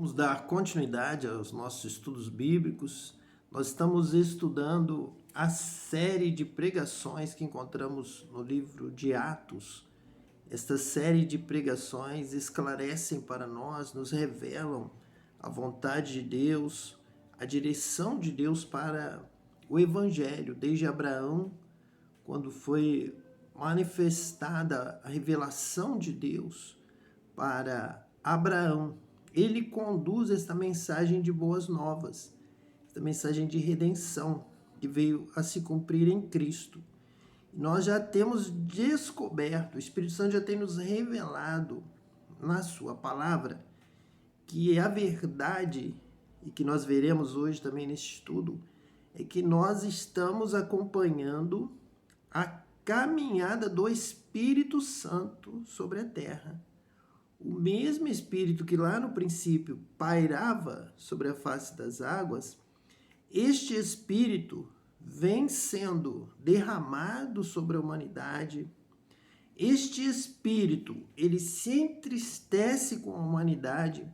Vamos dar continuidade aos nossos estudos bíblicos. Nós estamos estudando a série de pregações que encontramos no livro de Atos. Esta série de pregações esclarecem para nós, nos revelam a vontade de Deus, a direção de Deus para o Evangelho, desde Abraão, quando foi manifestada a revelação de Deus para Abraão. Ele conduz esta mensagem de boas novas, esta mensagem de redenção que veio a se cumprir em Cristo. Nós já temos descoberto, o Espírito Santo já tem nos revelado na sua palavra que a verdade, e que nós veremos hoje também nesse estudo, é que nós estamos acompanhando a caminhada do Espírito Santo sobre a terra. O mesmo Espírito que lá no princípio pairava sobre a face das águas, este Espírito vem sendo derramado sobre a humanidade. Este Espírito, ele se entristece com a humanidade.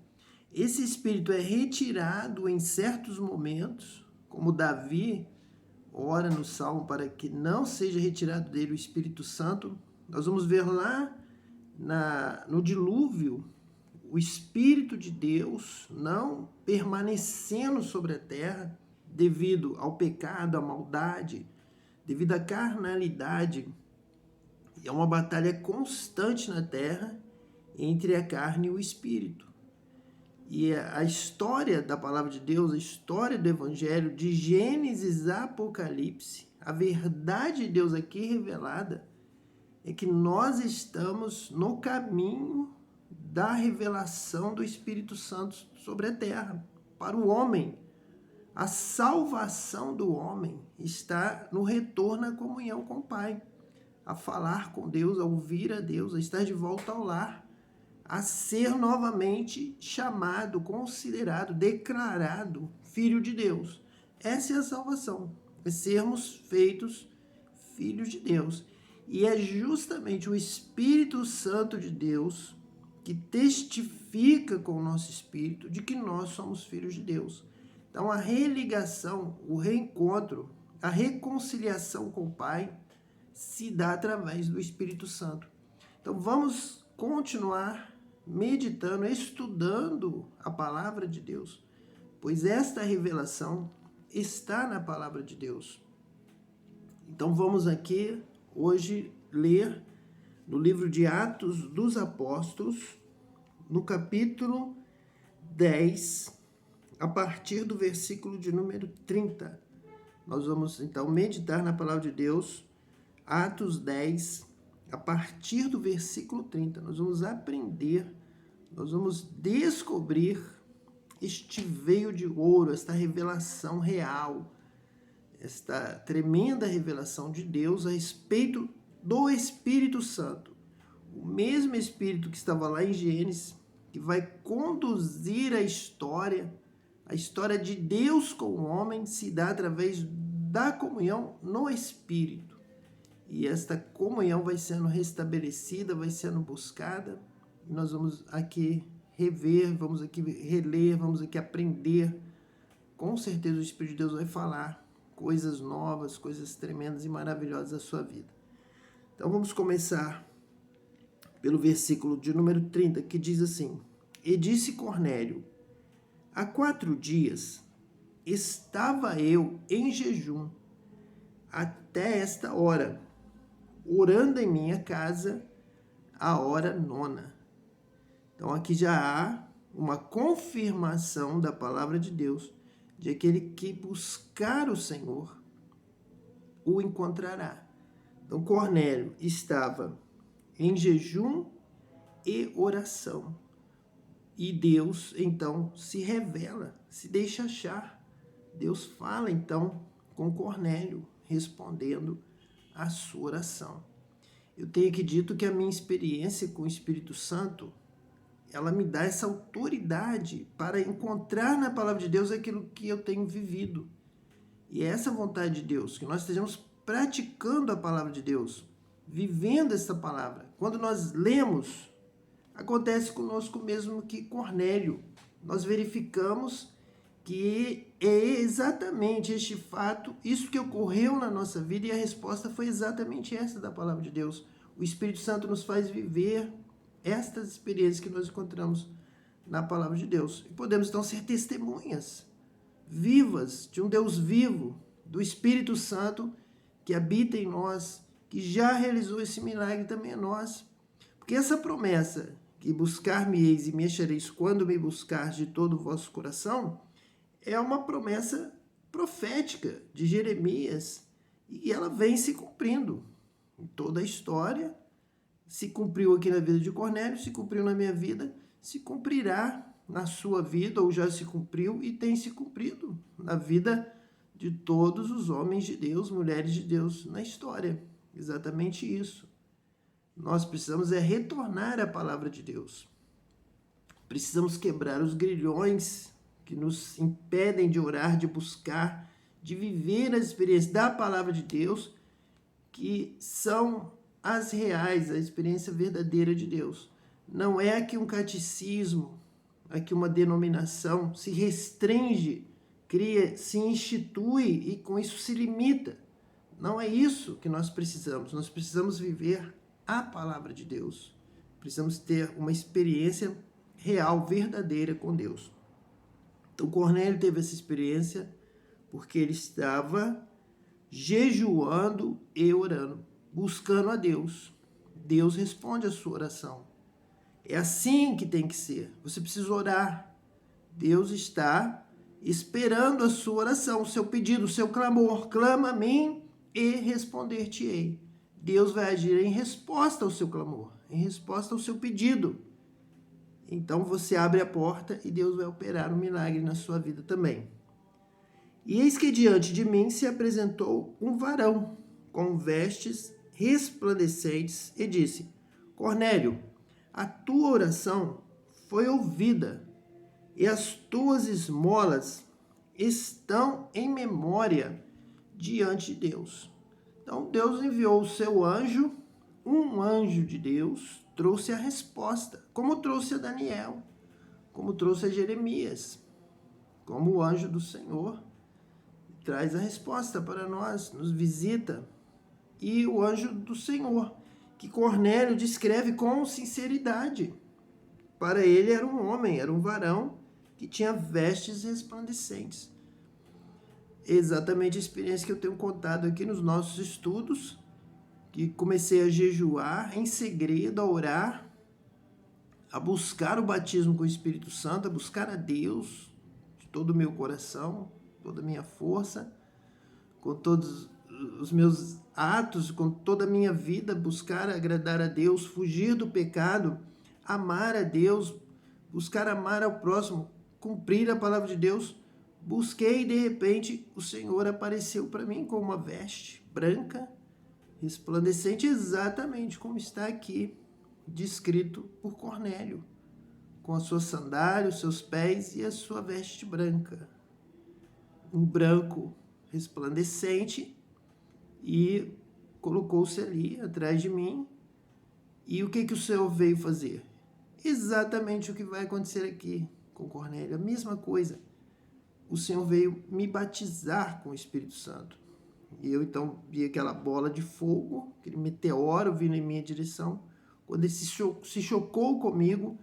Esse Espírito é retirado em certos momentos, como Davi ora no Salmo para que não seja retirado dele o Espírito Santo. Nós vamos ver lá no dilúvio, o Espírito de Deus não permanecendo sobre a terra devido ao pecado, à maldade, devido à carnalidade. É uma batalha constante na terra entre a carne e o Espírito. E a história da palavra de Deus, a história do Evangelho, de Gênesis a Apocalipse, a verdade de Deus aqui revelada, é que nós estamos no caminho da revelação do Espírito Santo sobre a terra, para o homem. A salvação do homem está no retorno à comunhão com o Pai, a falar com Deus, a ouvir a Deus, a estar de volta ao lar, a ser novamente chamado, considerado, declarado filho de Deus. Essa é a salvação, é sermos feitos filhos de Deus. E é justamente o Espírito Santo de Deus que testifica com o nosso espírito de que nós somos filhos de Deus. Então, a religação, o reencontro, a reconciliação com o Pai se dá através do Espírito Santo. Então, vamos continuar meditando, estudando a palavra de Deus, pois esta revelação está na palavra de Deus. Então, vamos aqui hoje ler no livro de Atos dos Apóstolos, no capítulo 10, a partir do versículo de número 30. Nós vamos então meditar na palavra de Deus, Atos 10, a partir do versículo 30. Nós vamos aprender, nós vamos descobrir este veio de ouro, esta revelação real, esta tremenda revelação de Deus a respeito do Espírito Santo. O mesmo Espírito que estava lá em Gênesis, que vai conduzir a história de Deus com o homem, se dá através da comunhão no Espírito. E esta comunhão vai sendo restabelecida, vai sendo buscada. Nós vamos aqui rever, vamos aqui reler, vamos aqui aprender. Com certeza o Espírito de Deus vai falar coisas novas, coisas tremendas e maravilhosas da sua vida. Então vamos começar pelo versículo de número 30, que diz assim: E disse Cornélio: há 4 dias estava eu em jejum até esta hora, orando em minha casa a hora 9. Então aqui já há uma confirmação da palavra de Deus, de aquele que buscar o Senhor o encontrará. Então Cornélio estava em jejum e oração. E Deus, então, se revela, se deixa achar. Deus fala, então, com Cornélio, respondendo à sua oração. Eu tenho aqui dito que a minha experiência com o Espírito Santo, ela me dá essa autoridade para encontrar na palavra de Deus aquilo que eu tenho vivido. E é essa vontade de Deus, que nós estejamos praticando a palavra de Deus, vivendo essa palavra. Quando nós lemos, acontece conosco mesmo que Cornélio. nós verificamos que é exatamente este fato, isso que ocorreu na nossa vida, e a resposta foi exatamente essa da palavra de Deus. O Espírito Santo nos faz viver estas experiências que nós encontramos na palavra de Deus. E podemos então ser testemunhas vivas de um Deus vivo, do Espírito Santo que habita em nós, que já realizou esse milagre também em nós. Porque essa promessa, que buscar-me-eis e me achareis quando me buscar de todo o vosso coração, é uma promessa profética de Jeremias, e ela vem se cumprindo em toda a história. Se cumpriu aqui na vida de Cornélio, se cumpriu na minha vida, se cumprirá na sua vida, ou já se cumpriu e tem se cumprido na vida de todos os homens de Deus, mulheres de Deus na história. Exatamente isso. Nós precisamos retornar à palavra de Deus. Precisamos quebrar os grilhões que nos impedem de orar, de buscar, de viver as experiências da palavra de Deus, que são as reais, a experiência verdadeira de Deus. Não é que um catecismo, que uma denominação se restringe, cria, se institui e com isso se limita. Não é isso que nós precisamos. Nós precisamos viver a palavra de Deus. Precisamos ter uma experiência real, verdadeira com Deus. Então, Cornélio teve essa experiência porque ele estava jejuando e orando, buscando a Deus. Deus responde a sua oração. É assim que tem que ser. Você precisa orar. Deus está esperando a sua oração, o seu pedido, o seu clamor. Clama a mim e responder-te-ei. Deus vai agir em resposta ao seu clamor, em resposta ao seu pedido. Então você abre a porta e Deus vai operar um milagre na sua vida também. E eis que diante de mim se apresentou um varão com vestes resplandecentes e disse: Cornélio, a tua oração foi ouvida e as tuas esmolas estão em memória diante de Deus. Então Deus enviou o seu anjo, um anjo de Deus, trouxe a resposta, como trouxe a Daniel, como trouxe a Jeremias, como o anjo do Senhor traz a resposta para nós, nos visita. E o anjo do Senhor, que Cornélio descreve com sinceridade. Para ele era um homem, era um varão que tinha vestes resplandecentes. Exatamente a experiência que eu tenho contado aqui nos nossos estudos, que comecei a jejuar em segredo, a orar, a buscar o batismo com o Espírito Santo, a buscar a Deus de todo o meu coração, toda a minha força, com todos os meus atos, com toda a minha vida, buscar agradar a Deus, fugir do pecado, amar a Deus, buscar amar ao próximo, cumprir a palavra de Deus. Busquei e de repente o Senhor apareceu para mim com uma veste branca, resplandecente, exatamente como está aqui descrito por Cornélio, com a sua sandália, os seus pés e a sua veste branca. Um branco resplandecente, e colocou-se ali atrás de mim. E o que o Senhor veio fazer? Exatamente o que vai acontecer aqui com Cornélio, a mesma coisa. O Senhor veio me batizar com o Espírito Santo. E eu então vi aquela bola de fogo, aquele meteoro vindo em minha direção. Quando ele se chocou comigo,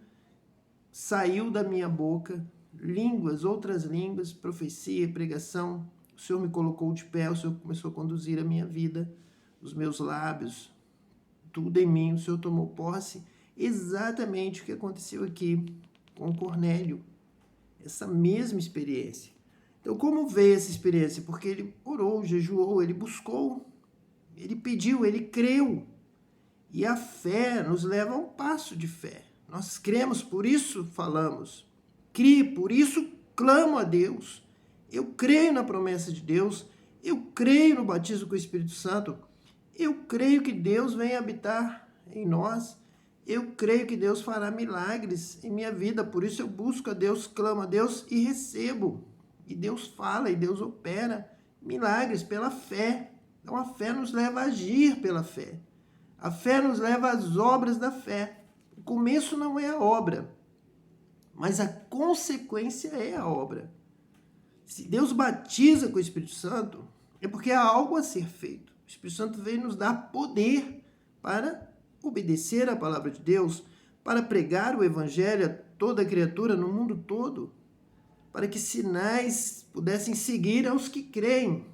saiu da minha boca línguas, outras línguas, profecia, pregação. O Senhor me colocou de pé, o Senhor começou a conduzir a minha vida, os meus lábios, tudo em mim. O Senhor tomou posse. Exatamente o que aconteceu aqui com Cornélio. Essa mesma experiência. Então, como veio essa experiência? Porque ele orou, jejuou, ele buscou, ele pediu, ele creu. E a fé nos leva a um passo de fé. Nós cremos, por isso falamos. Crie, por isso clamo a Deus. Eu creio na promessa de Deus. Eu creio no batismo com o Espírito Santo. Eu creio que Deus vem habitar em nós. Eu creio que Deus fará milagres em minha vida. Por isso eu busco a Deus, clamo a Deus e recebo. E Deus fala e Deus opera milagres pela fé. Então a fé nos leva a agir pela fé. A fé nos leva às obras da fé. O começo não é a obra. mas a consequência é a obra. Se Deus batiza com o Espírito Santo, é porque há algo a ser feito. O Espírito Santo veio nos dar poder para obedecer à palavra de Deus, para pregar o Evangelho a toda criatura no mundo todo, para que sinais pudessem seguir aos que creem.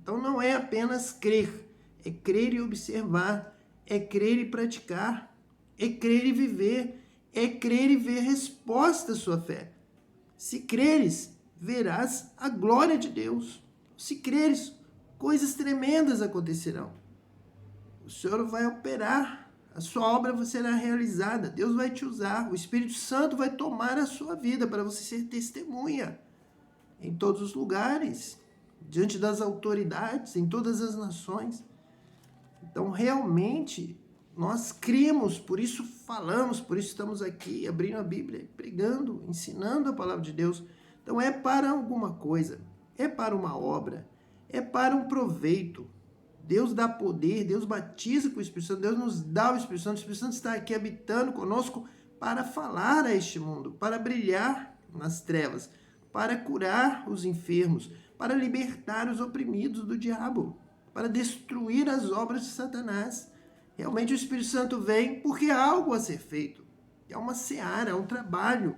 Então não é apenas crer, é crer e observar, é crer e praticar, é crer e viver, é crer e ver resposta à sua fé. Se creres, verás a glória de Deus. Se creres, coisas tremendas acontecerão. O Senhor vai operar, a sua obra será realizada, Deus vai te usar, o Espírito Santo vai tomar a sua vida para você ser testemunha em todos os lugares, diante das autoridades, em todas as nações. Então, realmente, nós cremos, por isso falamos, por isso estamos aqui, abrindo a Bíblia, pregando, ensinando a palavra de Deus. Então, é para alguma coisa, é para uma obra, é para um proveito. Deus dá poder, Deus batiza com o Espírito Santo, Deus nos dá o Espírito Santo está aqui habitando conosco para falar a este mundo, para brilhar nas trevas, para curar os enfermos, para libertar os oprimidos do diabo, para destruir as obras de Satanás. Realmente o Espírito Santo vem porque há algo a ser feito, há uma seara, há um trabalho,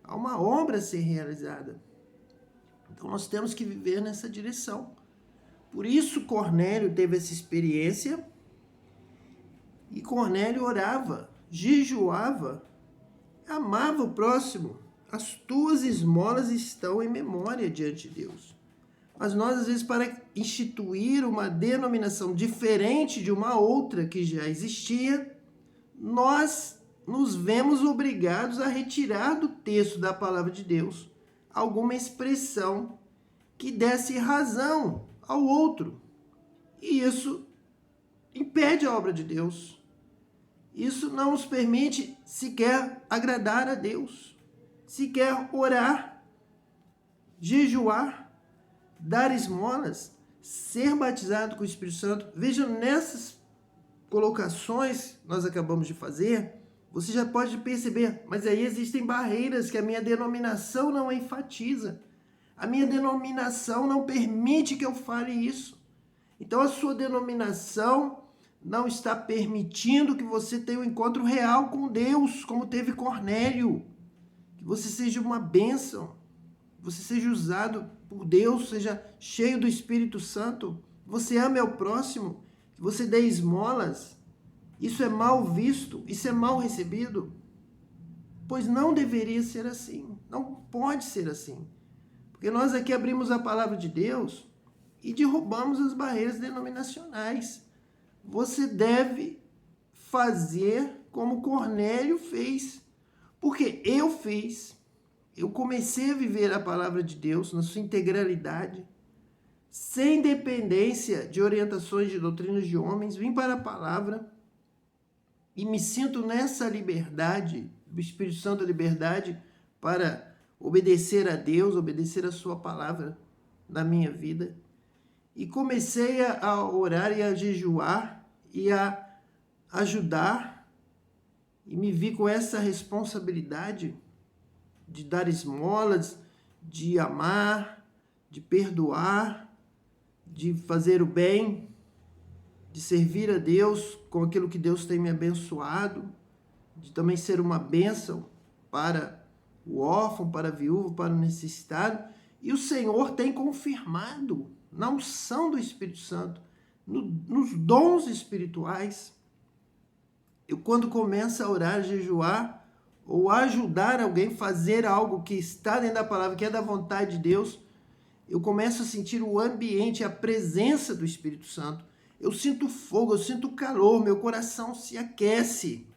há uma obra a ser realizada. Então nós temos que viver nessa direção. Por isso Cornélio teve essa experiência e Cornélio orava, jejuava, amava o próximo. As tuas esmolas estão em memória diante de Deus. Mas nós, às vezes, para instituir uma denominação diferente de uma outra que já existia, nós nos vemos obrigados a retirar do texto da palavra de Deus alguma expressão que desse razão ao outro. E isso impede a obra de Deus. Isso não nos permite sequer agradar a Deus, sequer orar, jejuar, dar esmolas, ser batizado com o Espírito Santo. Vejam, nessas colocações que nós acabamos de fazer, você já pode perceber, mas aí existem barreiras que a minha denominação não enfatiza. A minha denominação não permite que eu fale isso. Então a sua denominação não está permitindo que você tenha um encontro real com Deus, como teve Cornélio. Que você seja uma bênção, que você seja usado por Deus, seja cheio do Espírito Santo, que você ame ao próximo, que você dê esmolas. Isso é mal visto, isso é mal recebido, pois não deveria ser assim, não pode ser assim. Porque nós aqui abrimos a palavra de Deus e derrubamos as barreiras denominacionais. Você deve fazer como Cornélio fez. Porque eu fiz. Eu comecei a viver a palavra de Deus na sua integralidade, sem dependência de orientações de doutrinas de homens. Vim para a palavra e me sinto nessa liberdade, do Espírito Santo, a liberdade para obedecer a Deus, obedecer a sua palavra na minha vida. E comecei a orar e a jejuar e a ajudar. E me vi com essa responsabilidade de dar esmolas, de amar, de perdoar, de fazer o bem, de servir a Deus com aquilo que Deus tem me abençoado, de também ser uma bênção para o órfão, para a viúva, para o necessitado. E o Senhor tem confirmado na unção do Espírito Santo, nos dons espirituais. Eu, quando começo a orar, jejuar, ou ajudar alguém a fazer algo que está dentro da palavra, que é da vontade de Deus, eu começo a sentir o ambiente, a presença do Espírito Santo. Eu sinto fogo, eu sinto calor, meu coração se aquece.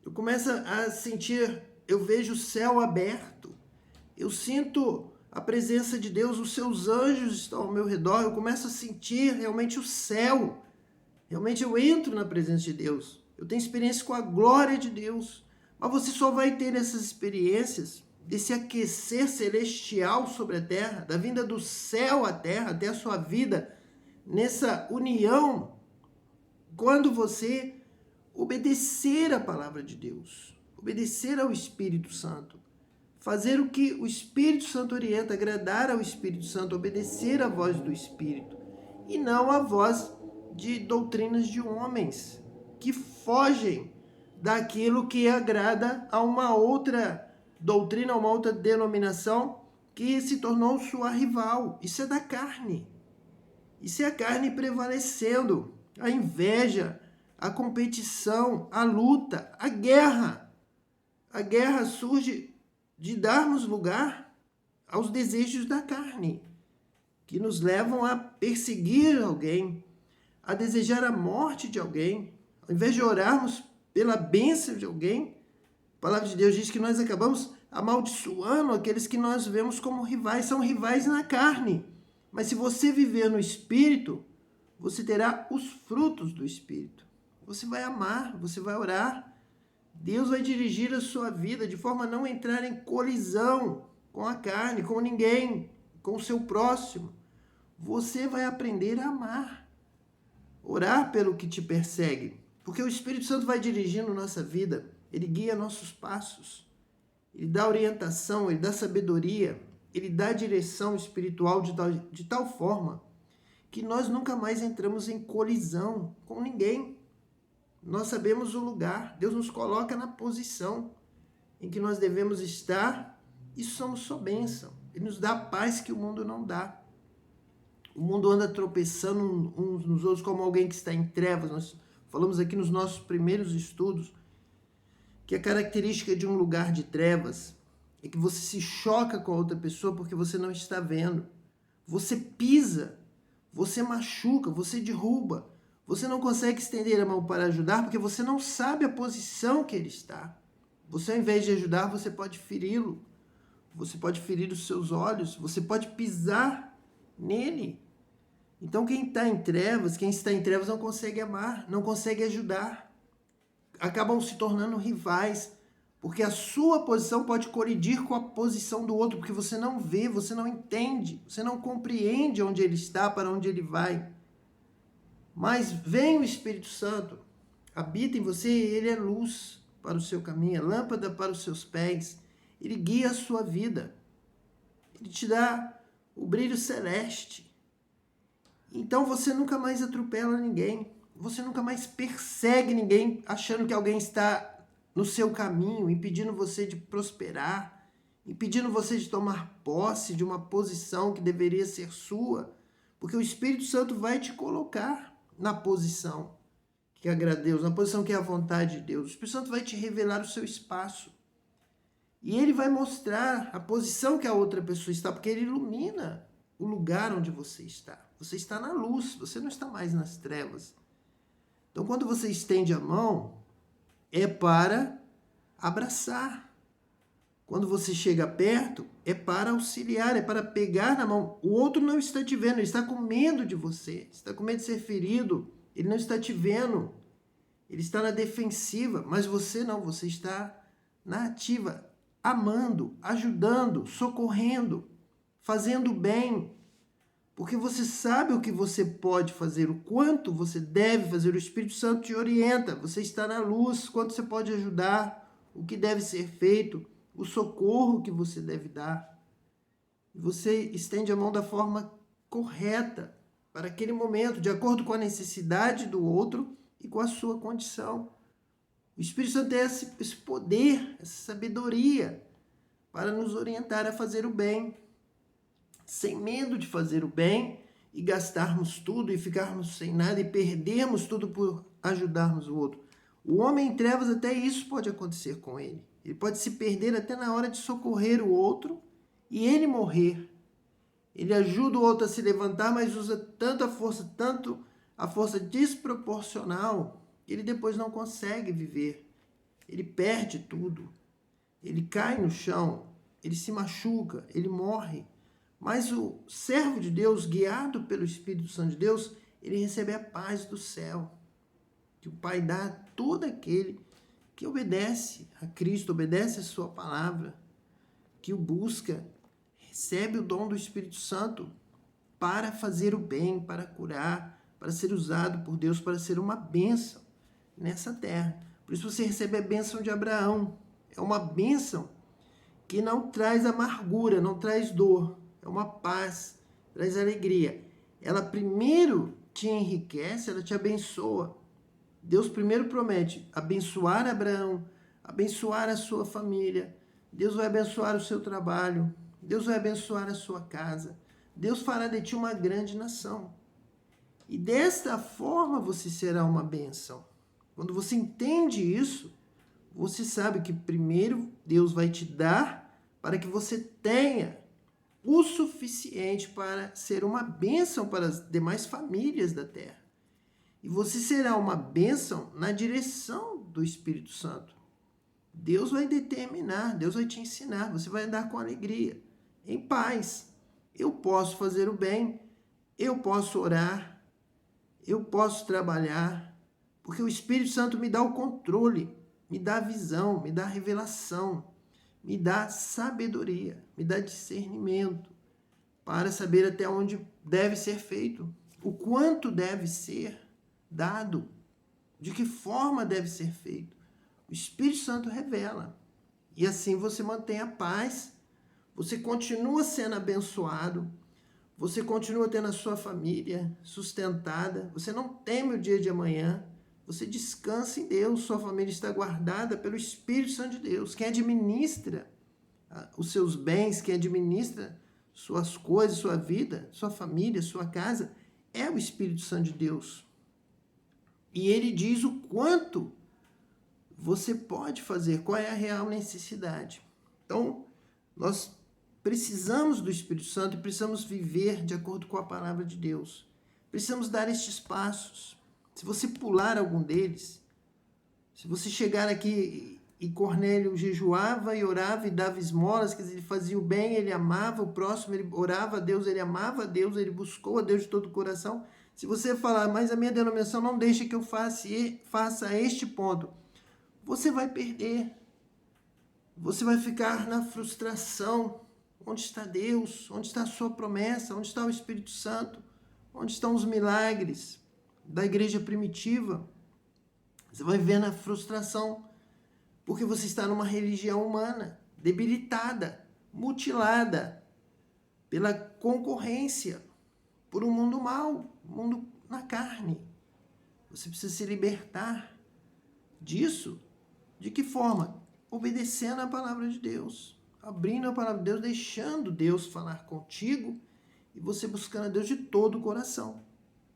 Eu começo a sentir, eu vejo o céu aberto, eu sinto a presença de Deus, os seus anjos estão ao meu redor, eu começo a sentir realmente o céu, realmente eu entro na presença de Deus, eu tenho experiência com a glória de Deus, mas você só vai ter essas experiências, desse aquecer celestial sobre a terra, da vinda do céu à terra, até a sua vida, nessa união, quando você obedecer a palavra de Deus, obedecer ao Espírito Santo. fazer o que o Espírito Santo orienta, agradar ao Espírito Santo, obedecer à voz do Espírito, e não à voz de doutrinas de homens que fogem daquilo que agrada a uma outra doutrina, a uma outra denominação que se tornou sua rival. Isso é da carne. Isso é a carne prevalecendo, a inveja, a competição, a luta, a guerra. A guerra surge de darmos lugar aos desejos da carne, que nos levam a perseguir alguém, a desejar a morte de alguém, ao invés de orarmos pela bênção de alguém. A palavra de Deus diz que nós acabamos amaldiçoando aqueles que nós vemos como rivais, são rivais na carne. Mas se você viver no Espírito, você terá os frutos do Espírito. Você vai amar, você vai orar. Deus vai dirigir a sua vida de forma a não entrar em colisão com a carne, com ninguém, com o seu próximo. Você vai aprender a amar. Orar pelo que te persegue. Porque o Espírito Santo vai dirigindo nossa vida. Ele guia nossos passos. Ele dá orientação, ele dá sabedoria. Ele dá direção espiritual de tal forma que nós nunca mais entramos em colisão com ninguém. Nós sabemos o lugar. Deus nos coloca na posição em que nós devemos estar e somos só bênção. Ele nos dá a paz que o mundo não dá. O mundo anda tropeçando uns nos outros como alguém que está em trevas. Nós falamos aqui nos nossos primeiros estudos que a característica de um lugar de trevas é que você se choca com a outra pessoa porque você não está vendo. Você pisa, você machuca, você derruba. Você não consegue estender a mão para ajudar porque você não sabe a posição que ele está. Você, ao invés de ajudar, você pode feri-lo. Você pode ferir os seus olhos. Você pode pisar nele. Então, quem está em trevas não consegue amar, não consegue ajudar. Acabam se tornando rivais, porque a sua posição pode colidir com a posição do outro, porque você não vê, você não entende, você não compreende onde ele está, para onde ele vai. Mas vem o Espírito Santo, habita em você, ele é luz para o seu caminho, é lâmpada para os seus pés, ele guia a sua vida, ele te dá o brilho celeste. Então você nunca mais atropela ninguém, você nunca mais persegue ninguém achando que alguém está no seu caminho, impedindo você de prosperar, impedindo você de tomar posse de uma posição que deveria ser sua, porque o Espírito Santo vai te colocar na posição que agrada a Deus, na posição que é a vontade de Deus. O Espírito Santo vai te revelar o seu espaço. E ele vai mostrar a posição que a outra pessoa está, porque ele ilumina o lugar onde você está. Você está na luz, você não está mais nas trevas. Então, quando você estende a mão, é para abraçar. Quando você chega perto, é para auxiliar, é para pegar na mão. O outro não está te vendo, ele está com medo de você, está com medo de ser ferido, ele não está te vendo, ele está na defensiva, mas você não, você está na ativa, amando, ajudando, socorrendo, fazendo bem, porque você sabe o que você pode fazer, o quanto você deve fazer, o Espírito Santo te orienta, você está na luz, quanto você pode ajudar, o que deve ser feito, o socorro que você deve dar. Você estende a mão da forma correta para aquele momento, de acordo com a necessidade do outro e com a sua condição. O Espírito Santo tem esse poder, essa sabedoria para nos orientar a fazer o bem, sem medo de fazer o bem e gastarmos tudo e ficarmos sem nada e perdermos tudo por ajudarmos o outro. O homem em trevas, até isso pode acontecer com ele. Ele pode se perder até na hora de socorrer o outro e ele morrer. Ele ajuda o outro a se levantar, mas usa tanto a força desproporcional, que ele depois não consegue viver. Ele perde tudo. Ele cai no chão, ele se machuca, ele morre. Mas o servo de Deus, guiado pelo Espírito Santo de Deus, ele recebe a paz do céu, que o Pai dá a todo aquele que obedece a Cristo, obedece a sua palavra, que o busca, recebe o dom do Espírito Santo para fazer o bem, para curar, para ser usado por Deus, para ser uma bênção nessa terra. Por isso você recebe a bênção de Abraão. É uma bênção que não traz amargura, não traz dor, é uma paz, traz alegria. Ela primeiro te enriquece, ela te abençoa. Deus primeiro promete abençoar Abraão, abençoar a sua família. Deus vai abençoar o seu trabalho. Deus vai abençoar a sua casa. Deus fará de ti uma grande nação. E desta forma você será uma bênção. Quando você entende isso, você sabe que primeiro Deus vai te dar para que você tenha o suficiente para ser uma bênção para as demais famílias da terra. E você será uma bênção na direção do Espírito Santo. Deus vai determinar, Deus vai te ensinar, você vai andar com alegria, em paz. Eu posso fazer o bem, eu posso orar, eu posso trabalhar, porque o Espírito Santo me dá o controle, me dá a visão, me dá a revelação, me dá sabedoria, me dá discernimento para saber até onde deve ser feito, o quanto deve ser dado, de que forma deve ser feito. O Espírito Santo revela. E assim você mantém a paz, você continua sendo abençoado, você continua tendo a sua família sustentada, você não teme o dia de amanhã, você descansa em Deus, sua família está guardada pelo Espírito Santo de Deus. Quem administra os seus bens, quem administra suas coisas, sua vida, sua família, sua casa, é o Espírito Santo de Deus. E ele diz o quanto você pode fazer, qual é a real necessidade. Então, nós precisamos do Espírito Santo e precisamos viver de acordo com a palavra de Deus. Precisamos dar estes passos. Se você pular algum deles, se você chegar aqui e Cornélio jejuava e orava e dava esmolas, quer dizer, ele fazia o bem, ele amava o próximo, ele orava a Deus, ele amava a Deus, ele buscou a Deus de todo o coração. Se você falar, mas a minha denominação não deixa que eu faça este ponto, você vai perder. Você vai ficar na frustração. Onde está Deus? Onde está a sua promessa? Onde está o Espírito Santo? Onde estão os milagres da igreja primitiva? Você vai viver na frustração, porque você está numa religião humana, debilitada, mutilada pela concorrência, por um mundo mau, um mundo na carne. Você precisa se libertar disso. De que forma? Obedecendo a palavra de Deus, abrindo a palavra de Deus, deixando Deus falar contigo e você buscando a Deus de todo o coração,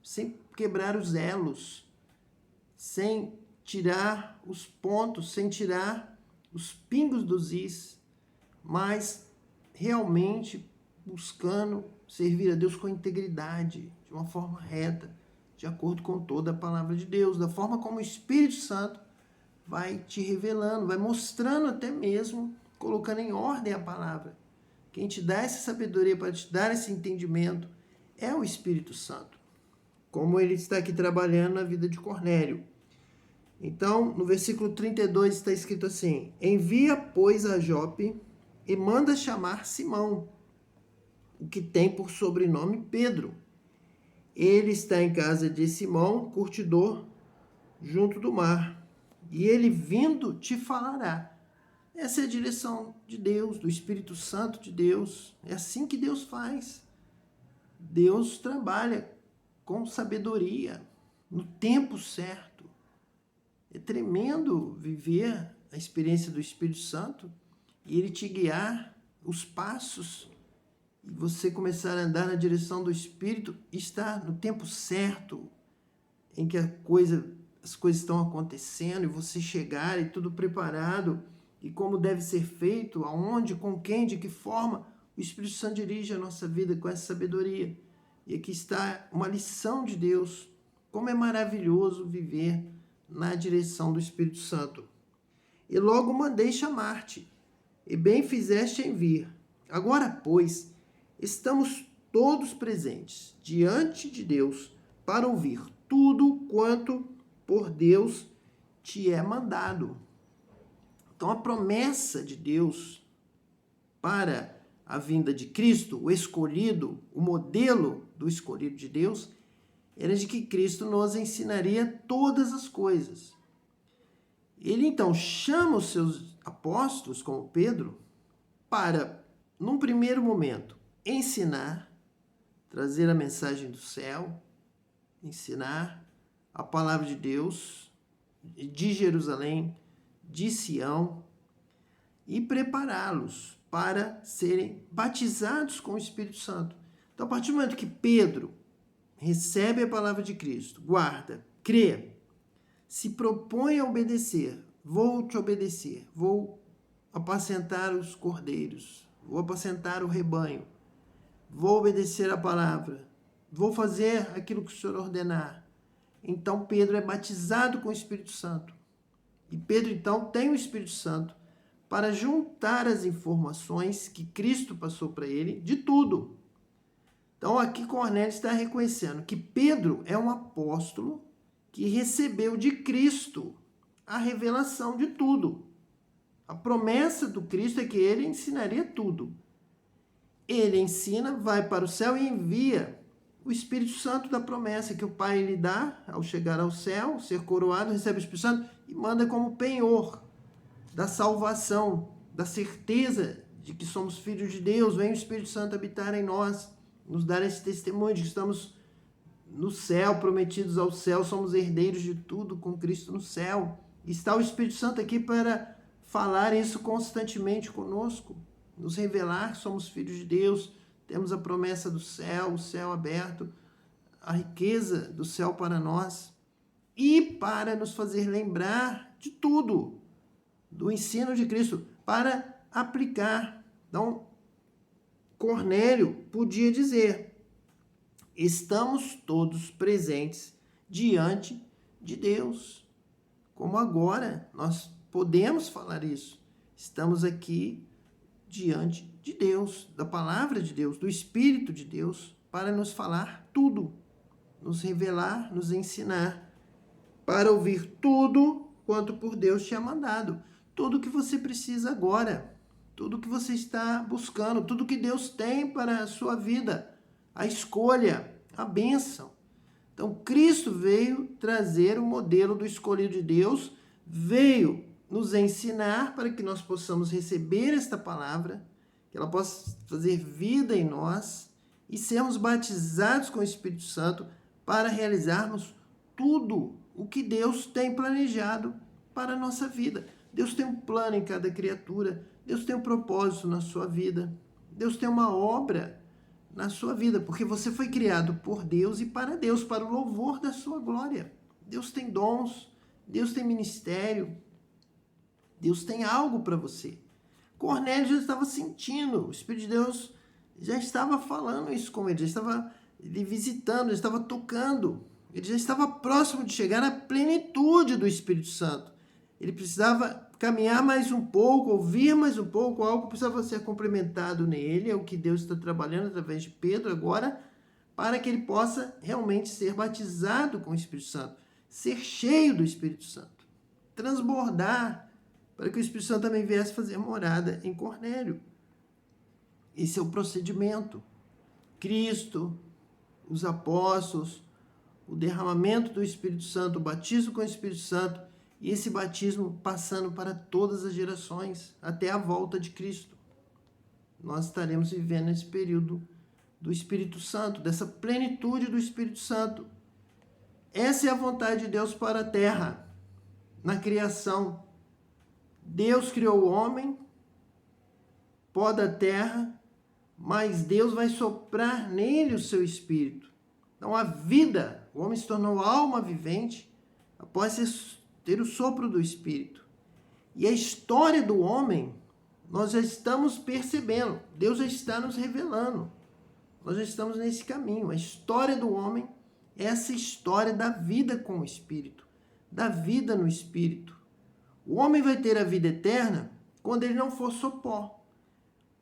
sem quebrar os elos, sem tirar os pontos, sem tirar os pingos dos is, mas realmente buscando servir a Deus com integridade, de uma forma reta, de acordo com toda a palavra de Deus, da forma como o Espírito Santo vai te revelando, vai mostrando até mesmo, colocando em ordem a palavra. Quem te dá essa sabedoria para te dar esse entendimento é o Espírito Santo, como ele está aqui trabalhando na vida de Cornélio. Então, no versículo 32 está escrito assim: envia, pois, a Jope e manda chamar Simão, o que tem por sobrenome Pedro. Ele está em casa de Simão, curtidor, junto do mar, e ele vindo te falará. Essa é a direção de Deus, do Espírito Santo de Deus. É assim que Deus faz. Deus trabalha com sabedoria, no tempo certo. É tremendo viver a experiência do Espírito Santo e ele te guiar os passos e você começar a andar na direção do Espírito e estar no tempo certo em que as coisas estão acontecendo e você chegar e tudo preparado e como deve ser feito, aonde, com quem, de que forma. O Espírito Santo dirige a nossa vida com essa sabedoria. E aqui está uma lição de Deus. Como é maravilhoso viver na direção do Espírito Santo. E logo mandei chamar-te, e bem fizeste em vir. Agora, pois, estamos todos presentes diante de Deus para ouvir tudo quanto por Deus te é mandado. Então, a promessa de Deus para a vinda de Cristo, o escolhido, o modelo do escolhido de Deus, era de que Cristo nos ensinaria todas as coisas. Ele, então, chama os seus apóstolos, como Pedro, para, num primeiro momento, ensinar, trazer a mensagem do céu, ensinar a palavra de Deus, de Jerusalém, de Sião, e prepará-los para serem batizados com o Espírito Santo. Então, a partir do momento que Pedro recebe a palavra de Cristo, guarda, crê, se propõe a obedecer, vou te obedecer, vou apacentar os cordeiros, vou apacentar o rebanho, vou obedecer a palavra, vou fazer aquilo que o Senhor ordenar. Então Pedro é batizado com o Espírito Santo. E Pedro, então, tem o Espírito Santo para juntar as informações que Cristo passou para ele de tudo. Então aqui Cornélio está reconhecendo que Pedro é um apóstolo que recebeu de Cristo a revelação de tudo. A promessa do Cristo é que ele ensinaria tudo. Ele ensina, vai para o céu e envia o Espírito Santo da promessa que o Pai lhe dá ao chegar ao céu, ser coroado, recebe o Espírito Santo e manda como penhor da salvação, da certeza de que somos filhos de Deus. Vem o Espírito Santo habitar em nós, nos dar esse testemunho de que estamos no céu, prometidos ao céu, somos herdeiros de tudo com Cristo no céu. E está o Espírito Santo aqui para falar isso constantemente conosco, nos revelar que somos filhos de Deus, temos a promessa do céu, o céu aberto, a riqueza do céu para nós, e para nos fazer lembrar de tudo, do ensino de Cristo, para aplicar. Então, Cornélio podia dizer: estamos todos presentes diante de Deus. Como agora nós podemos falar isso. Estamos aqui diante de Deus, da palavra de Deus, do Espírito de Deus, para nos falar tudo, nos revelar, nos ensinar, para ouvir tudo quanto por Deus te é mandado. Tudo que você precisa agora, tudo que você está buscando, tudo que Deus tem para a sua vida, a escolha, a bênção. Então, Cristo veio trazer o modelo do escolhido de Deus, veio nos ensinar para que nós possamos receber esta palavra, que ela possa fazer vida em nós e sermos batizados com o Espírito Santo para realizarmos tudo o que Deus tem planejado para a nossa vida. Deus tem um plano em cada criatura, Deus tem um propósito na sua vida, Deus tem uma obra na sua vida, porque você foi criado por Deus e para Deus, para o louvor da sua glória. Deus tem dons, Deus tem ministério, Deus tem algo para você. Cornélio já estava sentindo, o Espírito de Deus já estava falando isso com ele, já estava ele visitando, já estava tocando, ele já estava próximo de chegar à plenitude do Espírito Santo. Ele precisava caminhar mais um pouco, ouvir mais um pouco, algo precisava ser complementado nele, é o que Deus está trabalhando através de Pedro agora, para que ele possa realmente ser batizado com o Espírito Santo, ser cheio do Espírito Santo, transbordar, para que o Espírito Santo também viesse fazer morada em Cornélio. Esse é o procedimento. Cristo, os apóstolos, o derramamento do Espírito Santo, o batismo com o Espírito Santo, e esse batismo passando para todas as gerações, até a volta de Cristo. Nós estaremos vivendo esse período do Espírito Santo, dessa plenitude do Espírito Santo. Essa é a vontade de Deus para a terra, na criação. Deus criou o homem, pó da terra, mas Deus vai soprar nele o seu Espírito. Então a vida, o homem se tornou alma vivente após ter o sopro do Espírito. E a história do homem, nós já estamos percebendo, Deus já está nos revelando. Nós já estamos nesse caminho. A história do homem é essa história da vida com o Espírito, da vida no Espírito. O homem vai ter a vida eterna quando ele não for só pó.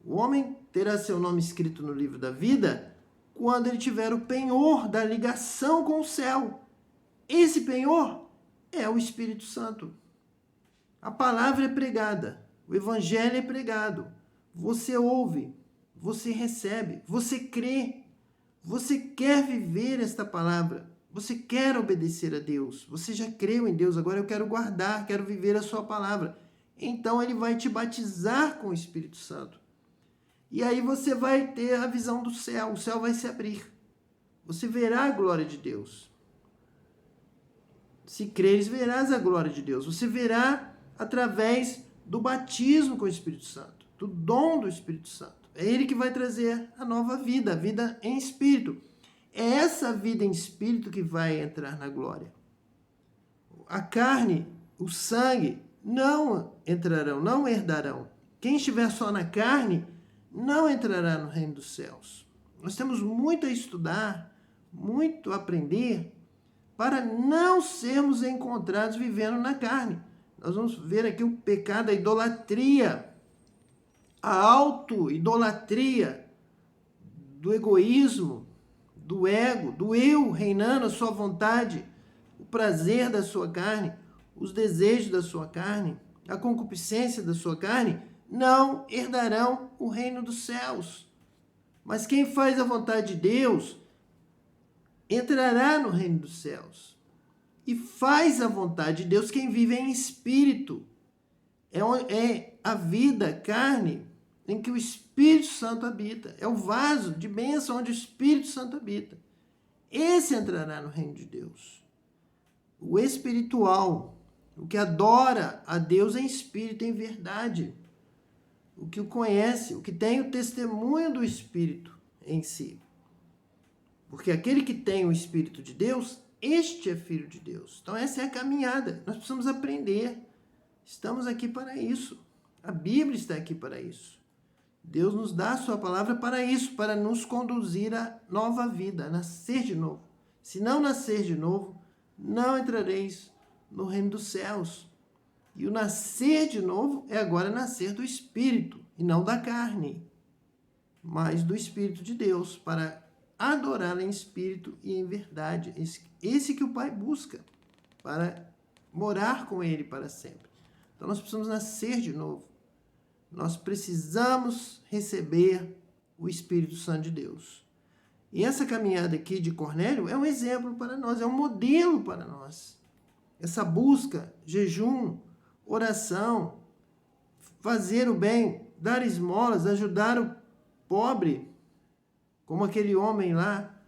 O homem terá seu nome escrito no livro da vida quando ele tiver o penhor da ligação com o céu. Esse penhor é o Espírito Santo. A palavra é pregada, o evangelho é pregado. Você ouve, você recebe, você crê, você quer viver esta palavra, você quer obedecer a Deus, você já creu em Deus, agora eu quero guardar, quero viver a sua palavra. Então ele vai te batizar com o Espírito Santo. E aí você vai ter a visão do céu, o céu vai se abrir. Você verá a glória de Deus. Se creres, verás a glória de Deus. Você verá através do batismo com o Espírito Santo, do dom do Espírito Santo. É ele que vai trazer a nova vida, a vida em espírito. É essa vida em espírito que vai entrar na glória. A carne, o sangue, não entrarão, não herdarão. Quem estiver só na carne, não entrará no reino dos céus. Nós temos muito a estudar, muito a aprender, para não sermos encontrados vivendo na carne. Nós vamos ver aqui o pecado da idolatria, a auto-idolatria, do egoísmo, do ego, do eu reinando a sua vontade, o prazer da sua carne, os desejos da sua carne, a concupiscência da sua carne, não herdarão o reino dos céus. Mas quem faz a vontade de Deus entrará no reino dos céus. E faz a vontade de Deus quem vive em espírito. É a vida, carne, em que o Espírito Santo habita. É o vaso de bênção onde o Espírito Santo habita. Esse entrará no reino de Deus. O espiritual, o que adora a Deus em espírito, em verdade. O que o conhece, o que tem o testemunho do Espírito em si. Porque aquele que tem o Espírito de Deus, este é filho de Deus. Então essa é a caminhada. Nós precisamos aprender. Estamos aqui para isso. A Bíblia está aqui para isso. Deus nos dá a sua palavra para isso, para nos conduzir à nova vida, a nascer de novo. Se não nascer de novo, não entrareis no reino dos céus. E o nascer de novo é agora nascer do Espírito, e não da carne, mas do Espírito de Deus, para adorar em espírito e em verdade. Esse que o Pai busca, para morar com Ele para sempre. Então nós precisamos nascer de novo. Nós precisamos receber o Espírito Santo de Deus. E essa caminhada aqui de Cornélio é um exemplo para nós, é um modelo para nós. Essa busca, jejum, oração, fazer o bem, dar esmolas, ajudar o pobre, como aquele homem lá,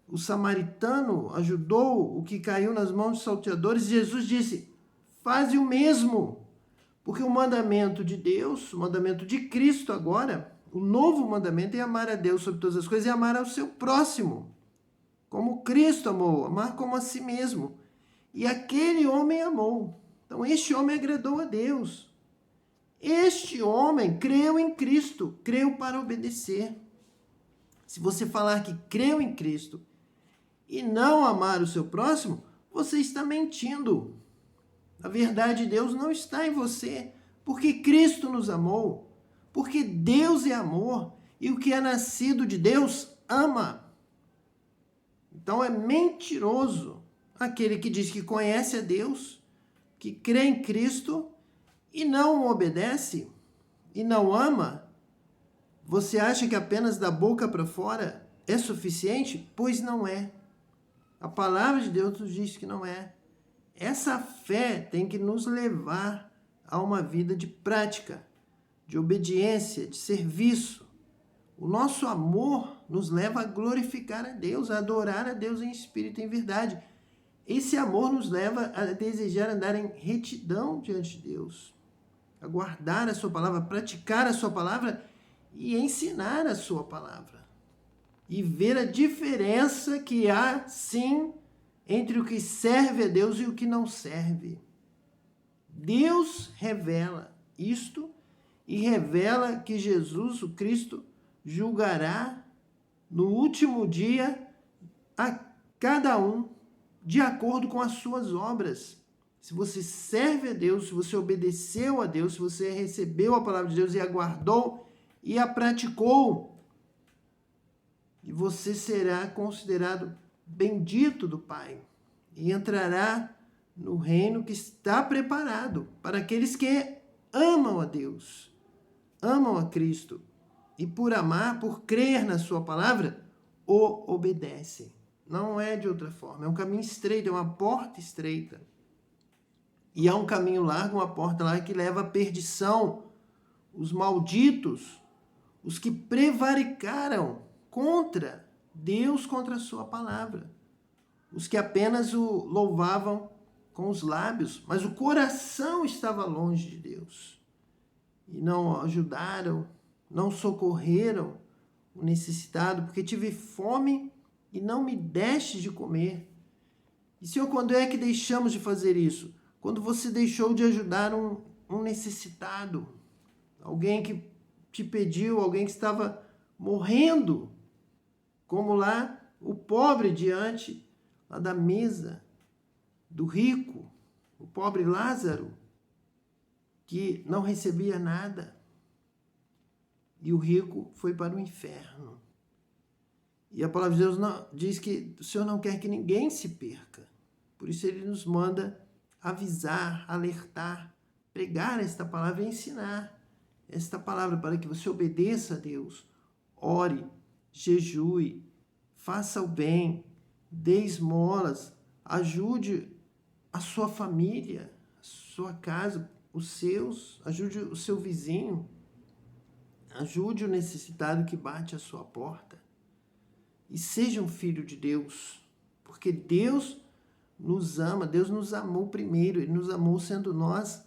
o samaritano ajudou o que caiu nas mãos dos salteadores. Jesus disse, faze o mesmo. Porque o mandamento de Deus, o mandamento de Cristo agora, o novo mandamento é amar a Deus sobre todas as coisas e amar ao seu próximo. Como Cristo amou, amar como a si mesmo. E aquele homem amou. Então este homem agradou a Deus. Este homem creu em Cristo, creu para obedecer. Se você falar que creu em Cristo e não amar o seu próximo, você está mentindo. A verdade de Deus não está em você, porque Cristo nos amou, porque Deus é amor, e o que é nascido de Deus ama. Então é mentiroso aquele que diz que conhece a Deus, que crê em Cristo e não obedece e não ama. Você acha que apenas da boca para fora é suficiente? Pois não é. A palavra de Deus nos diz que não é. Essa fé tem que nos levar a uma vida de prática, de obediência, de serviço. O nosso amor nos leva a glorificar a Deus, a adorar a Deus em espírito e em verdade. Esse amor nos leva a desejar andar em retidão diante de Deus, a guardar a sua palavra, a praticar a sua palavra e ensinar a sua palavra. E ver a diferença que há, sim, entre o que serve a Deus e o que não serve. Deus revela isto e revela que Jesus, o Cristo, julgará no último dia a cada um de acordo com as suas obras. Se você serve a Deus, se você obedeceu a Deus, se você recebeu a palavra de Deus e a guardou e a praticou, e você será considerado bendito do Pai e entrará no reino que está preparado para aqueles que amam a Deus, amam a Cristo e por amar, por crer na sua palavra, o obedecem. Não é de outra forma, é um caminho estreito, é uma porta estreita. E há um caminho largo, uma porta larga que leva à perdição. Os malditos, os que prevaricaram contra Deus, contra a sua palavra, os que apenas o louvavam com os lábios, mas o coração estava longe de Deus, e não ajudaram, não socorreram o necessitado, porque tive fome e não me deste de comer. E, Senhor, quando é que deixamos de fazer isso? Quando você deixou de ajudar um necessitado, alguém que te pediu, alguém que estava morrendo, como lá o pobre diante lá da mesa do rico, o pobre Lázaro, que não recebia nada, e o rico foi para o inferno. E a palavra de Deus diz que o Senhor não quer que ninguém se perca. Por isso ele nos manda avisar, alertar, pregar esta palavra e ensinar esta palavra para que você obedeça a Deus. Ore, jejue, faça o bem, dê esmolas, ajude a sua família, a sua casa, os seus, ajude o seu vizinho, ajude o necessitado que bate à sua porta. E seja um filho de Deus, porque Deus nos ama, Deus nos amou primeiro, Ele nos amou sendo nós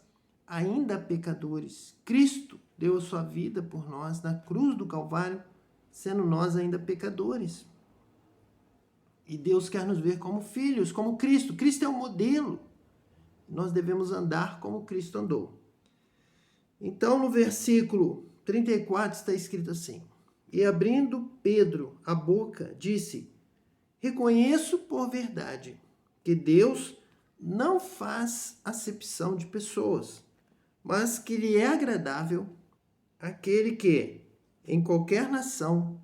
ainda pecadores. Cristo deu a sua vida por nós na cruz do Calvário, sendo nós ainda pecadores. E Deus quer nos ver como filhos, como Cristo. Cristo é o modelo. Nós devemos andar como Cristo andou. Então, no versículo 34 está escrito assim: E abrindo Pedro a boca, disse: Reconheço por verdade que Deus não faz acepção de pessoas, mas que lhe é agradável aquele que, em qualquer nação,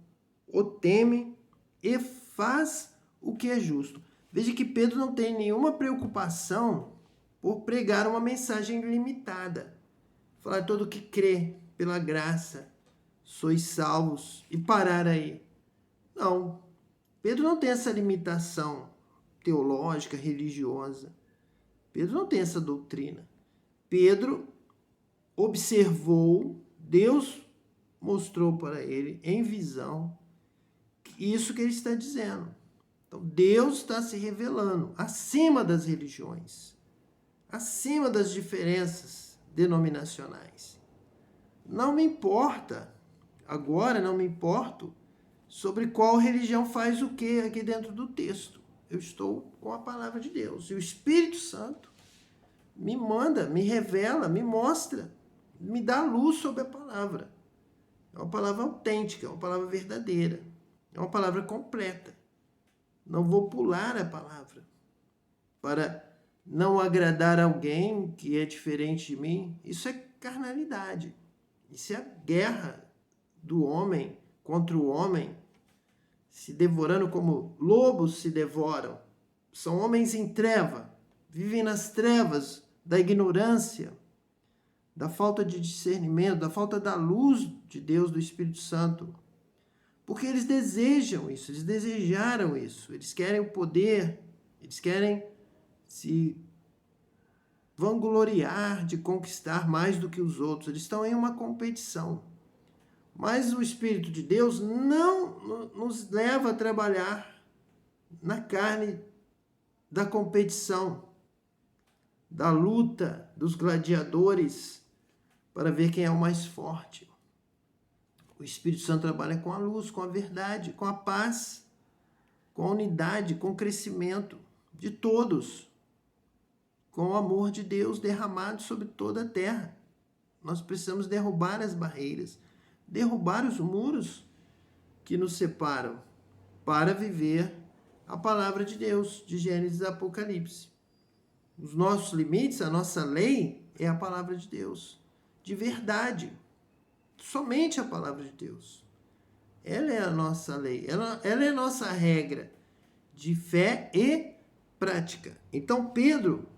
o teme e faz o que é justo. Veja que Pedro não tem nenhuma preocupação por pregar uma mensagem limitada. Falar todo que crê pela graça, sois salvos, e parar aí. Não. Pedro não tem essa limitação teológica, religiosa. Pedro não tem essa doutrina. Pedro observou, Deus mostrou para ele em visão isso que ele está dizendo. Então, Deus está se revelando acima das religiões, acima das diferenças denominacionais. Não me importa, agora não me importo sobre qual religião faz o que aqui dentro do texto. Eu estou com a palavra de Deus. E o Espírito Santo me manda, me revela, me mostra, me dá luz sobre a palavra. É uma palavra autêntica, é uma palavra verdadeira, é uma palavra completa. Não vou pular a palavra para não agradar alguém que é diferente de mim. Isso é carnalidade. Isso é a guerra do homem contra o homem, se devorando como lobos se devoram. São homens em treva, vivem nas trevas da ignorância, da falta de discernimento, da falta da luz de Deus, do Espírito Santo. Porque eles desejam isso, eles desejaram isso, eles querem o poder, eles querem se vangloriar de conquistar mais do que os outros, eles estão em uma competição. Mas o Espírito de Deus não nos leva a trabalhar na carne da competição, da luta dos gladiadores para ver quem é o mais forte. O Espírito Santo trabalha com a luz, com a verdade, com a paz, com a unidade, com o crescimento de todos, com o amor de Deus derramado sobre toda a terra. Nós precisamos derrubar as barreiras, derrubar os muros que nos separam para viver a palavra de Deus, de Gênesis a Apocalipse. Os nossos limites, a nossa lei é a palavra de Deus, de verdade. Somente a palavra de Deus. Ela é a nossa lei, ela é a nossa regra de fé e prática. Então Pedro,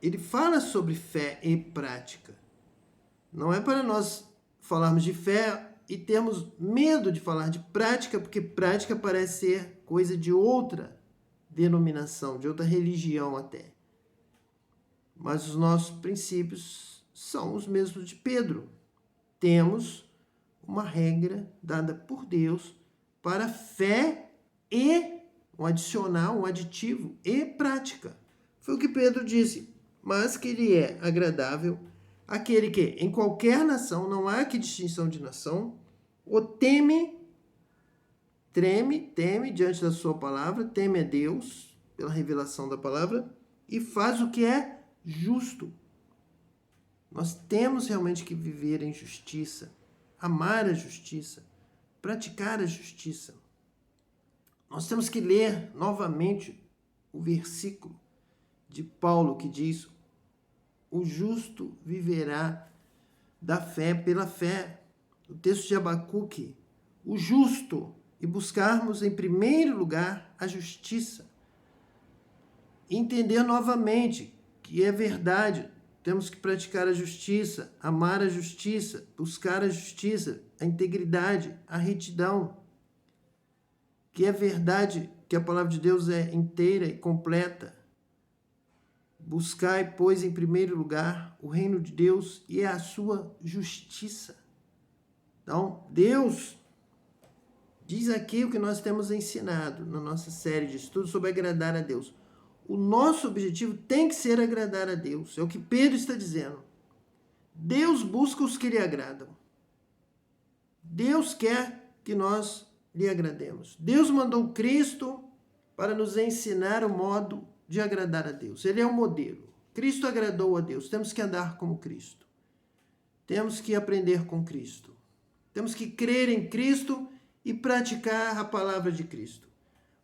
ele fala sobre fé e prática. Não é para nós falarmos de fé e termos medo de falar de prática, porque prática parece ser coisa de outra denominação, de outra religião até. Mas os nossos princípios são os mesmos de Pedro. Temos uma regra dada por Deus para fé e um adicional, um aditivo e prática. Foi o que Pedro disse. Mas que ele é agradável aquele que, em qualquer nação, não há que distinção de nação, o teme diante da sua palavra, teme a Deus pela revelação da palavra e faz o que é justo. Nós temos realmente que viver em justiça, amar a justiça, praticar a justiça. Nós temos que ler novamente o versículo de Paulo que diz: o justo viverá da fé pela fé. O texto de Abacuque, o justo, e buscarmos em primeiro lugar a justiça. Entender novamente que é verdade, temos que praticar a justiça, amar a justiça, buscar a justiça, a integridade, a retidão. Que é verdade que a palavra de Deus é inteira e completa. Buscai, pois, em primeiro lugar o reino de Deus e a sua justiça. Então, Deus diz aqui o que nós temos ensinado na nossa série de estudos sobre agradar a Deus. O nosso objetivo tem que ser agradar a Deus. É o que Pedro está dizendo. Deus busca os que lhe agradam. Deus quer que nós lhe agrademos. Deus mandou Cristo para nos ensinar o modo de agradar a Deus. Ele é o modelo. Cristo agradou a Deus. Temos que andar como Cristo. Temos que aprender com Cristo. Temos que crer em Cristo e praticar a palavra de Cristo.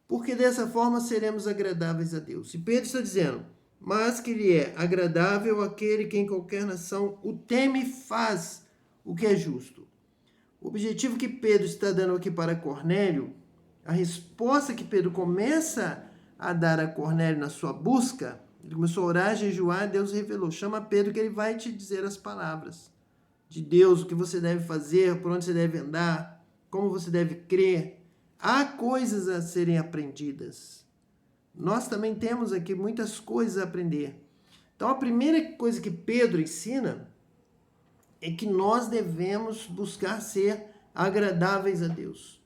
Porque dessa forma seremos agradáveis a Deus. E Pedro está dizendo: mas que lhe é agradável aquele que em qualquer nação o teme e faz o que é justo. O objetivo que Pedro está dando aqui para Cornélio, a resposta que Pedro começa a dar a Cornélio na sua busca, ele começou a orar, jejuar, Deus revelou: chama Pedro que ele vai te dizer as palavras de Deus, o que você deve fazer, por onde você deve andar, como você deve crer. Há coisas a serem aprendidas. Nós também temos aqui muitas coisas a aprender. Então, a primeira coisa que Pedro ensina é que nós devemos buscar ser agradáveis a Deus.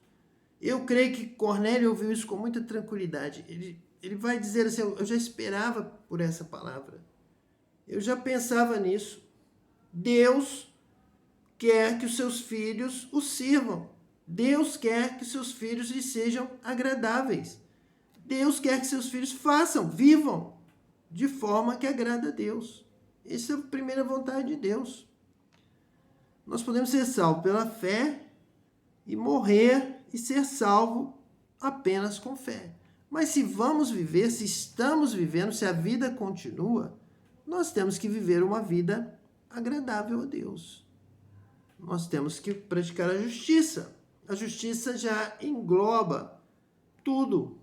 Eu creio que Cornélio ouviu isso com muita tranquilidade. Ele vai dizer assim: eu já esperava por essa palavra. Eu já pensava nisso. Deus quer que os seus filhos o sirvam. Deus quer que seus filhos lhe sejam agradáveis. Deus quer que seus filhos façam, vivam de forma que agrada a Deus. Essa é a primeira vontade de Deus. Nós podemos ser salvos pela fé e morrer e ser salvo apenas com fé. Mas se vamos viver, se estamos vivendo, se a vida continua, nós temos que viver uma vida agradável a Deus. Nós temos que praticar a justiça. A justiça já engloba tudo.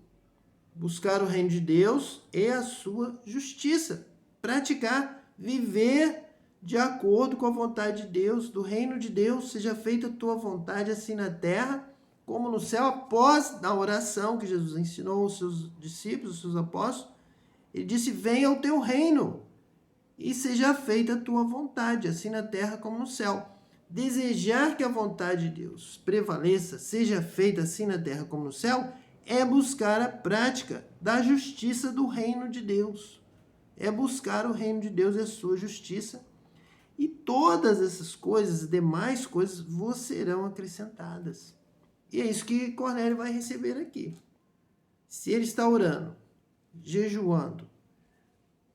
Buscar o reino de Deus e a sua justiça. Praticar, viver de acordo com a vontade de Deus, do reino de Deus. Seja feita a tua vontade, assim na terra como no céu. Após a oração que Jesus ensinou aos seus discípulos, aos seus apóstolos, ele disse: venha o teu reino e seja feita a tua vontade, assim na terra como no céu. Desejar que a vontade de Deus prevaleça, seja feita assim na terra como no céu, é buscar a prática da justiça do reino de Deus. É buscar o reino de Deus e a sua justiça. E todas essas coisas, demais coisas, vos serão acrescentadas. E é isso que Cornélio vai receber aqui. Se ele está orando, jejuando,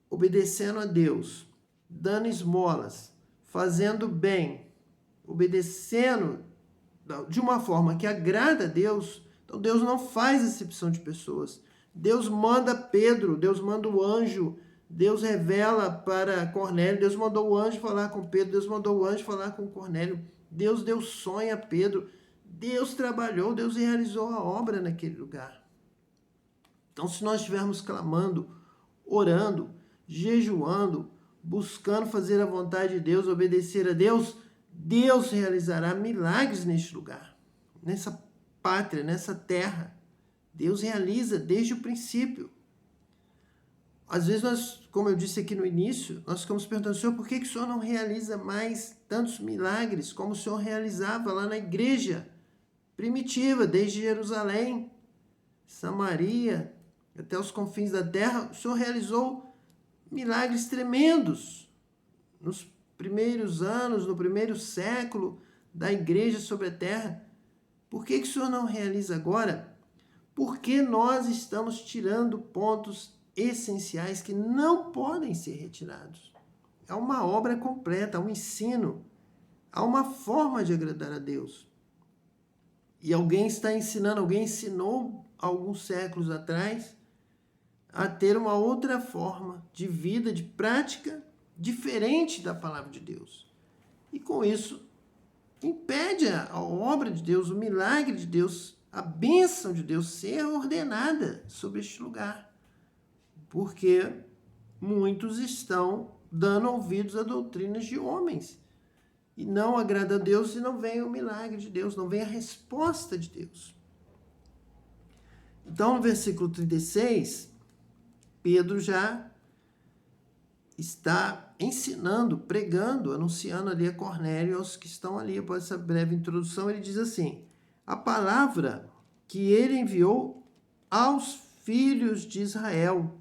obedecendo a Deus, dando esmolas, fazendo bem, obedecendo de uma forma que agrada a Deus, então Deus não faz acepção de pessoas. Deus manda Pedro, Deus manda o anjo, Deus revela para Cornélio, Deus mandou o anjo falar com Pedro, Deus mandou o anjo falar com Cornélio, Deus deu sonho a Pedro, Deus trabalhou, Deus realizou a obra naquele lugar. Então, se nós estivermos clamando, orando, jejuando, buscando fazer a vontade de Deus, obedecer a Deus, Deus realizará milagres neste lugar, nessa pátria, nessa terra. Deus realiza desde o princípio. Às vezes nós, como eu disse aqui no início, nós ficamos perguntando: Senhor, por que o Senhor não realiza mais tantos milagres como o Senhor realizava lá na igreja primitiva, desde Jerusalém, Samaria, até os confins da terra. O Senhor realizou milagres tremendos nos primeiros anos, no primeiro século da igreja sobre a terra. Por que o Senhor não realiza agora? Porque nós estamos tirando pontos essenciais que não podem ser retirados. É uma obra completa, um ensino, há uma forma de agradar a Deus. E alguém está ensinando, alguém ensinou alguns séculos atrás a ter uma outra forma de vida, de prática, diferente da palavra de Deus. E com isso, impede a obra de Deus, o milagre de Deus, a bênção de Deus ser ordenada sobre este lugar. Porque muitos estão dando ouvidos a doutrinas de homens. E não agrada a Deus e não vem o milagre de Deus, não vem a resposta de Deus. Então, no versículo 36, Pedro já está ensinando, pregando, anunciando ali a Cornélio e aos que estão ali. Após essa breve introdução, ele diz assim: a palavra que ele enviou aos filhos de Israel,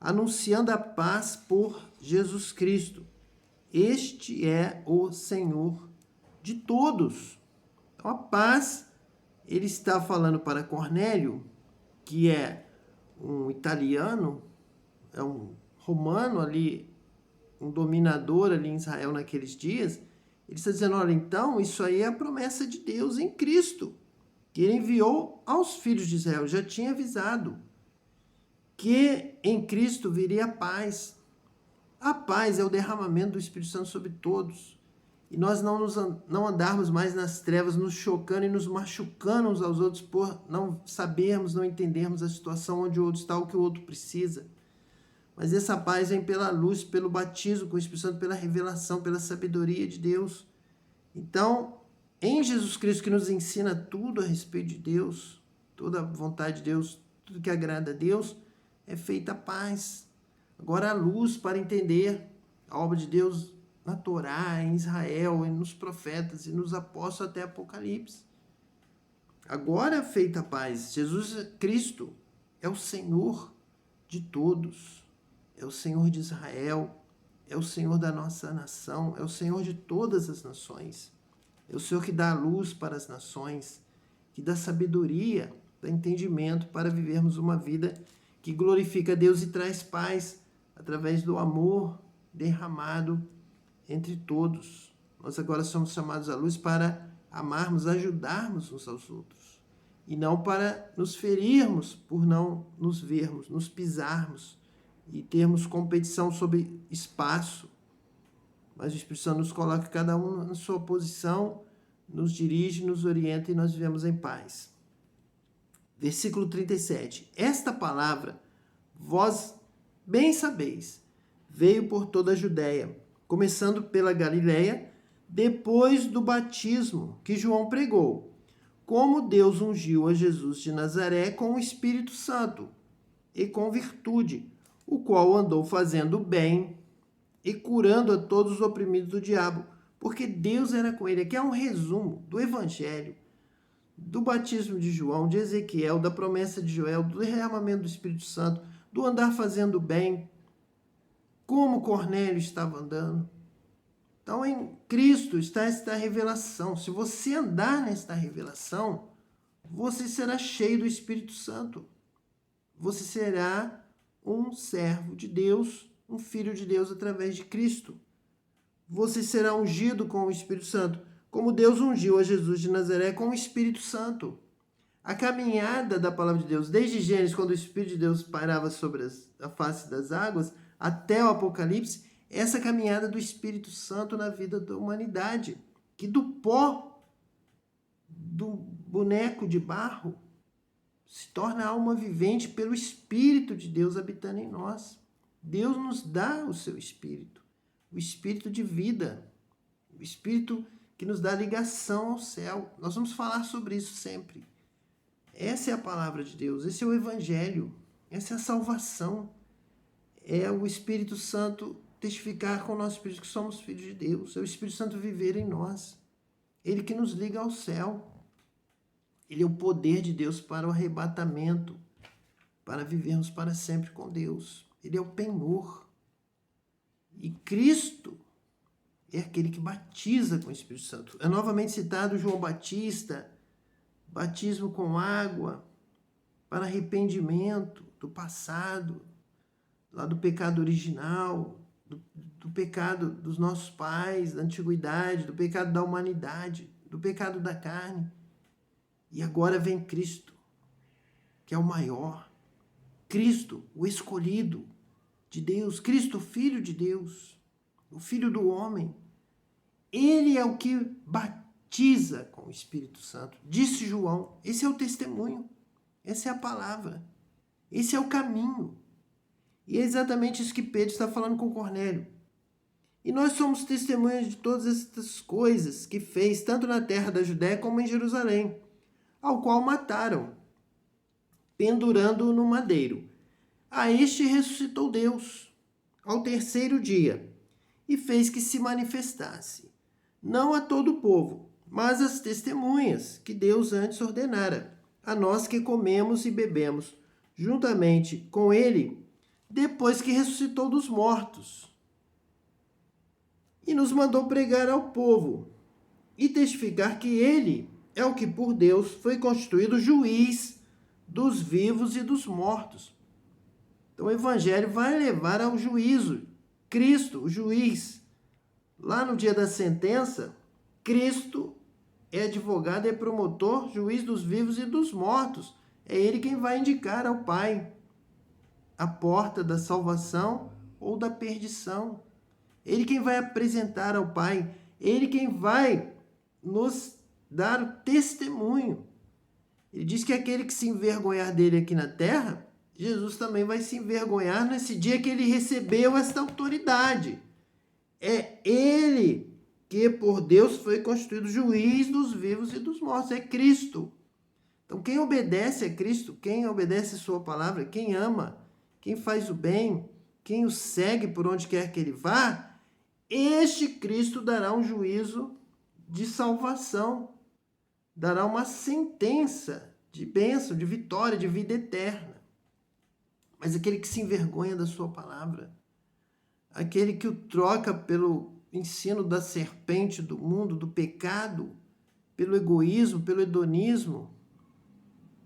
anunciando a paz por Jesus Cristo. Este é o Senhor de todos. Então, a paz, ele está falando para Cornélio, que é um italiano, é um romano ali, um dominador ali em Israel naqueles dias. Ele está dizendo, olha, então, isso aí é a promessa de Deus em Cristo, que ele enviou aos filhos de Israel. Já tinha avisado que em Cristo viria a paz. A paz é o derramamento do Espírito Santo sobre todos. E nós não andarmos mais nas trevas, nos chocando e nos machucando uns aos outros por não sabermos, não entendermos a situação onde o outro está, o que o outro precisa. Mas essa paz vem pela luz, pelo batismo com o Espírito Santo, pela revelação, pela sabedoria de Deus. Então, em Jesus Cristo, que nos ensina tudo a respeito de Deus, toda a vontade de Deus, tudo que agrada a Deus, é feita a paz. Agora a luz para entender a obra de Deus na Torá, em Israel, e nos profetas e nos apóstolos até Apocalipse. Agora é feita a paz. Jesus Cristo é o Senhor de todos. É o Senhor de Israel. É o Senhor da nossa nação. É o Senhor de todas as nações. É o Senhor que dá a luz para as nações, que dá sabedoria, dá entendimento para vivermos uma vida que glorifica a Deus e traz paz através do amor derramado entre todos. Nós agora somos chamados à luz para amarmos, ajudarmos uns aos outros. E não para nos ferirmos por não nos vermos, nos pisarmos e termos competição sobre espaço. Mas o Espírito Santo nos coloca cada um na sua posição, nos dirige, nos orienta e nós vivemos em paz. Versículo 37. Esta palavra, vós bem sabeis, veio por toda a Judéia, começando pela Galiléia, depois do batismo que João pregou, como Deus ungiu a Jesus de Nazaré com o Espírito Santo e com virtude, o qual andou fazendo bem e curando a todos os oprimidos do diabo, porque Deus era com ele. Aqui é um resumo do Evangelho, do batismo de João, de Ezequiel, da promessa de Joel, do derramamento do Espírito Santo, do andar fazendo bem, como Cornélio estava andando. Então, em Cristo está esta revelação. Se você andar nesta revelação, você será cheio do Espírito Santo. Você será um servo de Deus, um filho de Deus através de Cristo. Você será ungido com o Espírito Santo, como Deus ungiu a Jesus de Nazaré com o Espírito Santo. A caminhada da palavra de Deus, desde Gênesis, quando o Espírito de Deus pairava sobre a face das águas, até o Apocalipse, essa caminhada do Espírito Santo na vida da humanidade, que do pó, do boneco de barro, se torna alma vivente pelo Espírito de Deus habitando em nós. Deus nos dá o seu Espírito, o Espírito de vida, o Espírito que nos dá ligação ao céu. Nós vamos falar sobre isso sempre. Essa é a palavra de Deus, esse é o Evangelho, essa é a salvação. É o Espírito Santo testificar com o nosso Espírito que somos filhos de Deus. É o Espírito Santo viver em nós. Ele que nos liga ao céu. Ele é o poder de Deus para o arrebatamento, para vivermos para sempre com Deus. Ele é o penhor. E Cristo é aquele que batiza com o Espírito Santo. É novamente citado João Batista, batismo com água, para arrependimento do passado, lá do pecado original, do pecado dos nossos pais, da antiguidade, do pecado da humanidade, do pecado da carne. E agora vem Cristo, que é o maior. Cristo, o escolhido de Deus. Cristo, Filho de Deus, o Filho do homem. Ele é o que batiza com o Espírito Santo. Disse João, esse é o testemunho, essa é a palavra, esse é o caminho. E é exatamente isso que Pedro está falando com Cornélio. E nós somos testemunhas de todas estas coisas que fez, tanto na terra da Judéia como em Jerusalém, ao qual mataram, pendurando-o no madeiro. A este ressuscitou Deus, ao terceiro dia, e fez que se manifestasse, não a todo o povo, mas às testemunhas que Deus antes ordenara, a nós que comemos e bebemos, juntamente com ele, depois que ressuscitou dos mortos. E nos mandou pregar ao povo e testificar que ele é o que por Deus foi constituído juiz dos vivos e dos mortos. Então o evangelho vai levar ao juízo. Cristo, o juiz. Lá no dia da sentença, Cristo é advogado, é promotor, juiz dos vivos e dos mortos. É ele quem vai indicar ao Pai a porta da salvação ou da perdição. Ele quem vai apresentar ao Pai. Ele quem vai nos dar o testemunho. Ele diz que aquele que se envergonhar dele aqui na terra, Jesus também vai se envergonhar nesse dia que ele recebeu esta autoridade. É ele que por Deus foi constituído juiz dos vivos e dos mortos. É Cristo. Então quem obedece a Cristo, quem obedece a sua palavra, quem ama, quem faz o bem, quem o segue por onde quer que ele vá, este Cristo dará um juízo de salvação, dará uma sentença de bênção, de vitória, de vida eterna. Mas aquele que se envergonha da sua palavra, aquele que o troca pelo ensino da serpente do mundo, do pecado, pelo egoísmo, pelo hedonismo,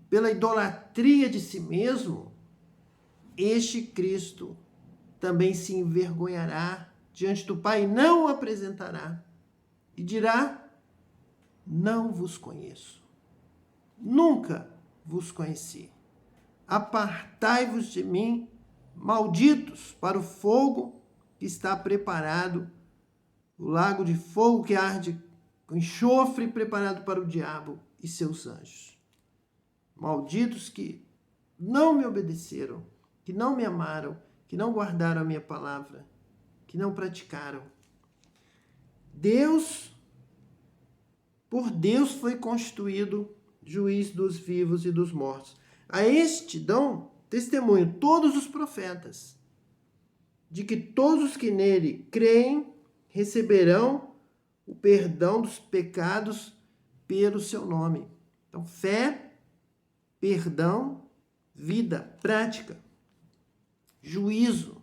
pela idolatria de si mesmo, este Cristo também se envergonhará diante do Pai, não o apresentará e dirá: não vos conheço, nunca vos conheci. Apartai-vos de mim, malditos, para o fogo que está preparado, o lago de fogo que arde com enxofre preparado para o diabo e seus anjos. Malditos que não me obedeceram, que não me amaram, que não guardaram a minha palavra, que não praticaram. Por Deus foi constituído juiz dos vivos e dos mortos. A este dão testemunho todos os profetas, de que todos os que nele creem receberão o perdão dos pecados pelo seu nome. Então, fé, perdão, vida, prática, juízo.